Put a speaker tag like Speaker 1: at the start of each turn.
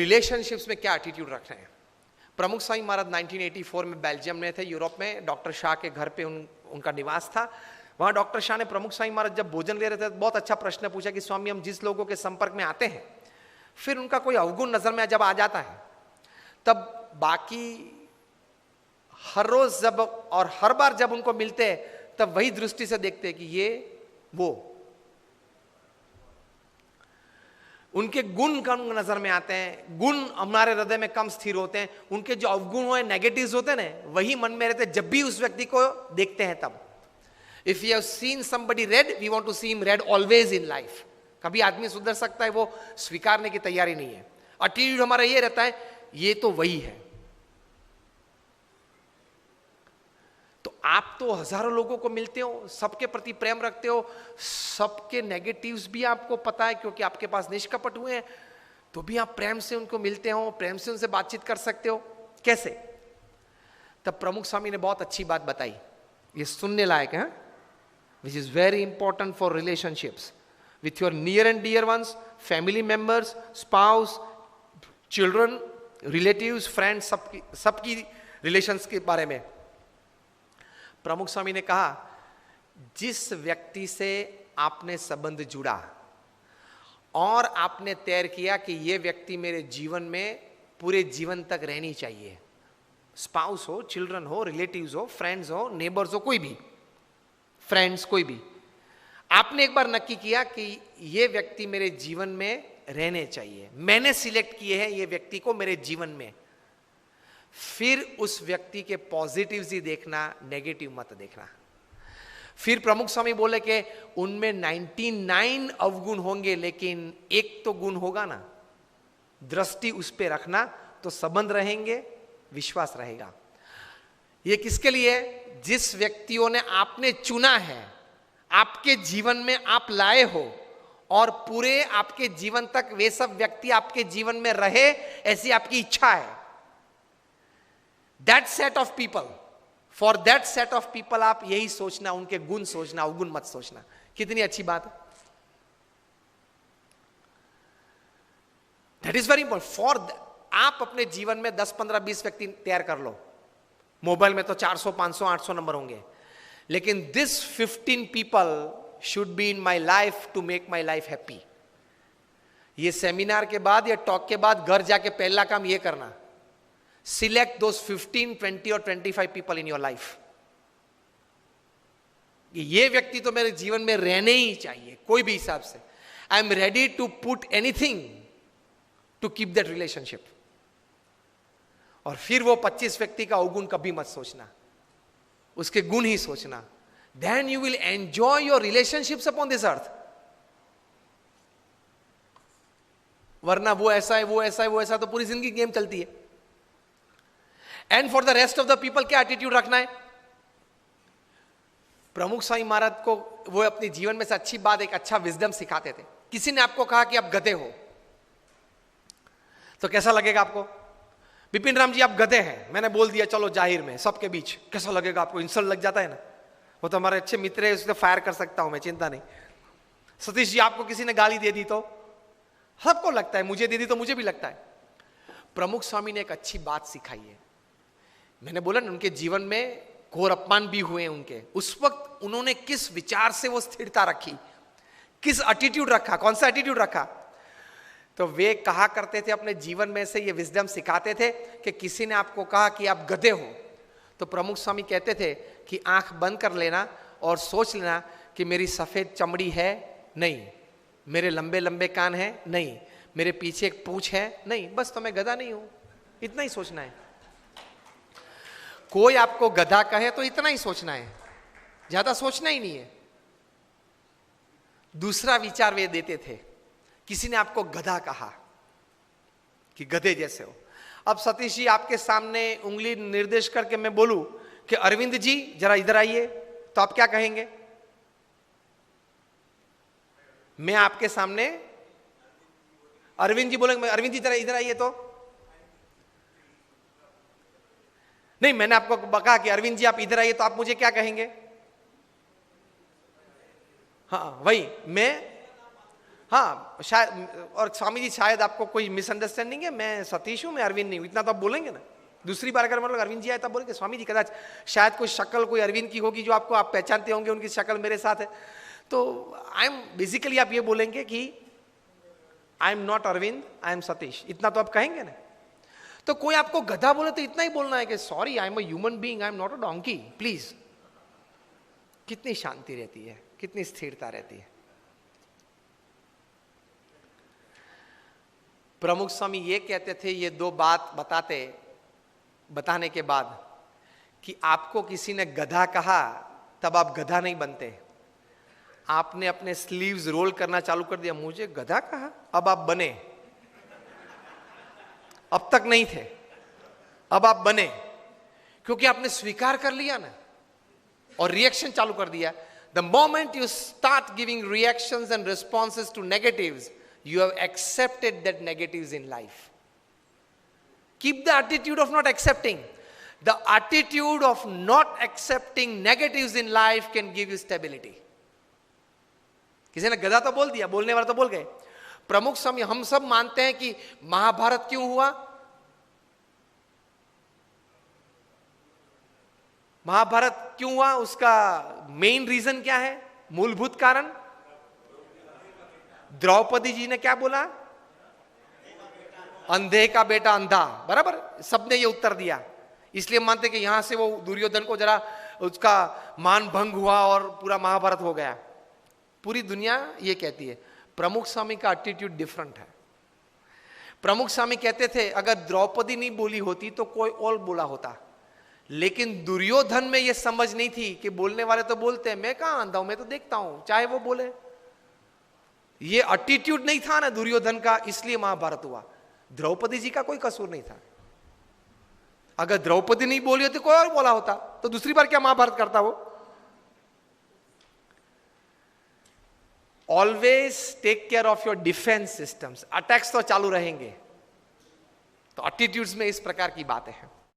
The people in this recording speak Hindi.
Speaker 1: रिलेशनशिप्स में क्या एटीट्यूड रख रहे हैं। प्रमुख स्वामी महाराज 1984 में बेल्जियम में थे, यूरोप में, डॉक्टर शाह के घर पे उनका निवास था। वहां डॉक्टर शाह ने प्रमुख स्वामी महाराज जब भोजन ले रहे थे, बहुत अच्छा प्रश्न पूछा कि स्वामी, हम जिस लोगों के संपर्क में आते हैं, फिर उनका कोई अवगुण नजर में जब आ जाता है, तब बाकी हर रोज जब और हर बार जब उनको मिलते हैं, तब वही दृष्टि से देखते हैं कि ये वो, उनके गुण कम नजर में आते हैं, गुण हमारे हृदय में कम स्थिर होते हैं, उनके जो अवगुण हो, नेगेटिव्स होते हैं ना, वही मन में रहते हैं जब भी उस व्यक्ति को देखते हैं तब। If you have seen somebody red, we want to see him red always in life. कभी आदमी सुधर सकता है, वो स्वीकारने की तैयारी नहीं है। एटीट्यूड हमारा ये रहता है, ये तो वही है। तो आप तो हजारों लोगों को मिलते हो, सबके प्रति प्रेम रखते हो, सबके नेगेटिव्स भी आपको पता है क्योंकि आपके पास निष्कपट हुए हैं, तो भी आप प्रेम से उनको मिलते हो, प्रेम से उनसे बातचीत कर सकते हो। कैसे? तब प्रमुख स्वामी ने बहुत अच्छी बात बताई, ये सुनने लायक है, which is very important for relationships with your near and dear ones, family members, spouse, children, relatives, friends, सबकी रिलेशंस के बारे में। प्रमुख स्वामी ने कहा, जिस व्यक्ति से आपने संबंध जुड़ा और आपने तय किया कि यह व्यक्ति मेरे जीवन में पूरे जीवन तक रहनी चाहिए, स्पाउस हो, चिल्ड्रन हो, रिलेटिव्स हो, फ्रेंड्स हो, नेबर्स हो, कोई भी फ्रेंड्स, कोई भी, आपने एक बार नक्की किया कि यह व्यक्ति मेरे जीवन में रहने चाहिए, मैंने सिलेक्ट किए हैं ये व्यक्ति को मेरे जीवन में, फिर उस व्यक्ति के पॉजिटिव्स ही देखना, नेगेटिव मत देखना। फिर प्रमुख स्वामी बोले कि उनमें 99 अवगुण होंगे, लेकिन एक तो गुण होगा ना, दृष्टि उस पे रखना, तो संबंध रहेंगे, विश्वास रहेगा। ये किसके लिए? जिस व्यक्तियों ने आपने चुना है, आपके जीवन में आप लाए हो, और पूरे आपके जीवन तक वे सब व्यक्ति आपके जीवन में रहे, ऐसी आपकी इच्छा है। That set of people, for that set of people आप यही सोचना, उनके गुण सोचना, अवगुण मत सोचना। कितनी अच्छी बात है। That is very important for आप अपने जीवन में 10, 15, 20 व्यक्ति तैयार कर लो। मोबाइल में तो 400, 500, 800 नंबर होंगे, लेकिन this 15 people should be in my life to make my life happy। ये सेमिनार के बाद या टॉक के बाद घर जाके पहला काम ये करना, सिलेक्ट दोस 15, 20 और 25 पीपल इन योर लाइफ। ये व्यक्ति तो मेरे जीवन में रहने ही चाहिए, कोई भी हिसाब से। I am ready to put anything to keep that relationship. और फिर वो 25 व्यक्ति का अवगुण कभी मत सोचना, उसके गुण ही सोचना। Then you will enjoy your relationships upon this earth. वरना वो ऐसा है, वो ऐसा है, वो ऐसा, तो पूरी जिंदगी गेम चलती है। And for the rest of the people क्या एटीट्यूड रखना है? प्रमुख स्वामी महाराज को वो अपने जीवन में से अच्छी बात, एक अच्छा विजडम सिखाते थे। किसी ने आपको कहा कि आप गधे हो, तो कैसा लगेगा आपको? विपिन राम जी आप गधे हैं, मैंने बोल दिया चलो जाहिर में सबके बीच, कैसा लगेगा आपको? इंसल्ट लग जाता है ना। वो तो हमारे अच्छे मित्र है, उसको फायर कर सकता हूं मैं, चिंता नहीं। सतीश जी आपको किसी ने गाली दे दी तो सबको लगता है, मुझे दे दी तो मुझे भी लगता है। प्रमुख स्वामी ने एक अच्छी बात सिखाई है। मैंने बोला ना, उनके जीवन में घोर अपमान भी हुए उनके, उस वक्त उन्होंने किस विचार से वो स्थिरता रखी, किस एटीट्यूड रखा, कौन सा एटीट्यूड रखा। तो वे कहा करते थे, अपने जीवन में से ये विजडम सिखाते थे कि किसी ने आपको कहा कि आप गधे हो, तो प्रमुख स्वामी कहते थे कि आंख बंद कर लेना और सोच लेना कि मेरी सफेद चमड़ी है नहीं, मेरे लंबे लंबे कान है नहीं, मेरे पीछे एक पूंछ है नहीं, बस तो मैं गधा नहीं हूं। इतना ही सोचना है। कोई आपको गधा कहे तो इतना ही सोचना है, ज्यादा सोचना ही नहीं है। दूसरा विचार वे देते थे, किसी ने आपको गधा कहा कि गधे जैसे हो। अब सतीश जी आपके सामने उंगली निर्देश करके मैं बोलूं कि अरविंद जी जरा इधर आइए, तो आप क्या कहेंगे? मैं आपके सामने अरविंद जी बोलेंगे, अरविंद जी जरा इधर आइए, तो नहीं, मैंने आपको कहा कि अरविंद जी आप इधर आइए, तो आप मुझे क्या कहेंगे? हाँ वही, मैं हाँ शायद, और स्वामी जी शायद आपको कोई मिसअंडरस्टैंडिंग है, मैं सतीश हूं, मैं अरविंद नहीं हूं, इतना तो आप बोलेंगे ना। दूसरी बार अगर मतलब अरविंद जी आए तब बोलेंगे स्वामी जी कदाच शायद कोई शक्ल कोई अरविंद की होगी जो आपको आप पहचानते होंगे, उनकी शक्ल मेरे साथ है। तो आई एम बेसिकली आप ये बोलेंगे कि I am not Arvind, I am Satish, इतना तो आप कहेंगे ना। तो कोई आपको गधा बोले तो इतना ही बोलना है कि sorry I am a human being, I am not a donkey, please. कितनी शांति रहती है, कितनी स्थिरता रहती है। प्रमुख स्वामी ये कहते थे, ये दो बात बताने के बाद कि आपको किसी ने गधा कहा तब आप गधा नहीं बनते। आपने अपने स्लीव्स रोल करना चालू कर दिया, मुझे गधा कहा, अब आप बने। अब तक नहीं थे, अब आप बने, क्योंकि आपने स्वीकार कर लिया ना और रिएक्शन चालू कर दिया। The moment you start giving reactions and responses to negatives, you have accepted that negatives in life. Keep the attitude of not accepting. The attitude of not accepting negatives in life can give you stability. किसी ने गधा तो बोल दिया, बोलने वाला तो बोल गए। प्रमुख स्वामी, हम सब मानते हैं कि महाभारत क्यों हुआ? महाभारत क्यों हुआ? उसका मेन रीजन क्या है? मूलभूत कारण द्रौपदी जी ने क्या बोला? अंधे का बेटा अंधा, बराबर, सबने ये उत्तर दिया। इसलिए मानते कि यहां से वो दुर्योधन को जरा उसका मान भंग हुआ और पूरा महाभारत हो गया। पूरी दुनिया ये कहती है। प्रमुख स्वामी का एटीट्यूड डिफरेंट है। प्रमुख स्वामी कहते थे अगर द्रौपदी नहीं बोली होती तो कोई और बोला होता, लेकिन दुर्योधन में ये समझ नहीं थी कि बोलने वाले तो बोलते हैं, मैं कहां अंधा हूं, मैं तो देखता हूं, चाहे वो बोले। ये एटीट्यूड नहीं था ना दुर्योधन का, इसलिए महाभारत हुआ। द्रौपदी जी का कोई कसूर नहीं था। अगर द्रौपदी नहीं बोली होती कोई और बोला होता तो दूसरी बार क्या महाभारत करता वो? Always take care of your defence systems. Attacks तो चालू रहेंगे। तो एटीट्यूड्स में इस प्रकार की बातें हैं।